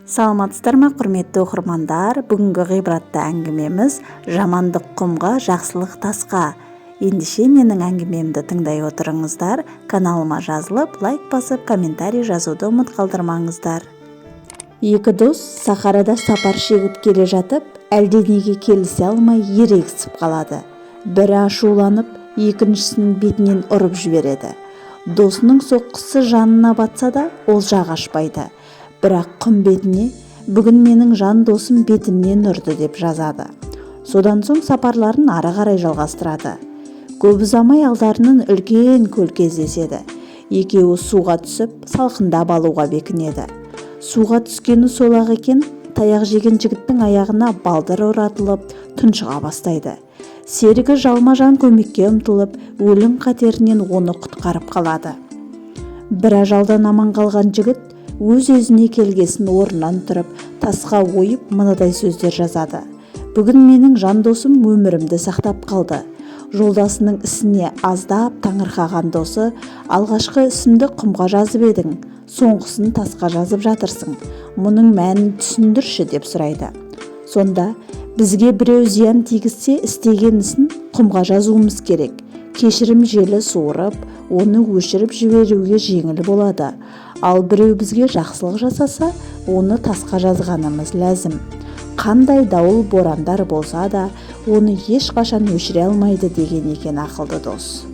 Саламатсыздар ма, құрметті оқырмандар? Бүгінгі ғибратты әңгімеміз жамандық құмға, жақсылық тасқа. Ендеше менің әңгімемді тыңдай отырыңыздар. Каналыма жазылып, лайк басып, комментарий жазуды ұмыт қалдырмаңыздар. Екі дос сахарада сапар шегіп келе жатып, әлденеге келісе алмай ерегісіп қалады. Бірі ашуланып, екіншісінің бетінен ұрып жібереді. Досының соққысы жанына батса да, ол жақ ашпайды. Бірақ құм бетіне бүгін менің жан досым бетімнен ұрды деп жазады. Содан соң сапарларын ары қарай жалғастырады. Көп ұзамай алдарынан үлкен көл кездеседі. Екеуі суға түсіп, салқындап алуға бекінеді. Суға түскені сол-ақ екен, таяқ жеген жігіттің аяғына балдыр оратылып, тұншыға бастайды. Серігі жалма-жан көмекке ұмтылып, өлім қатерінен оны құтқарып қалады. Бір ажалдан аман қалған жігіт өз-өзіне келгесін орнынан тұрып, тасқа ойып мынадай сөздер жазады. Бүгін менің жан досым өмірімді сақтап қалды. Жолдасының ісіне аздап таңырқаған досы, алғашқы ісімді құмға жазып едің, соңғысын тасқа жазып жатырсың. Мұның мәнін түсіндірші деп сұрайды. Сонда бізге біреу зиян тигізсе, істеген ісін құмға жазуымыз керек. Кешірім желі суырып, оны өшіріп жіберуге жеңіл болады. Ал біреу бізге жақсылық жасаса, оны тасқа жазғанымыз ләзім. Қандай дауыл борандар болса да, оны ешқашан өшіре алмайды деген екен ақылды дос.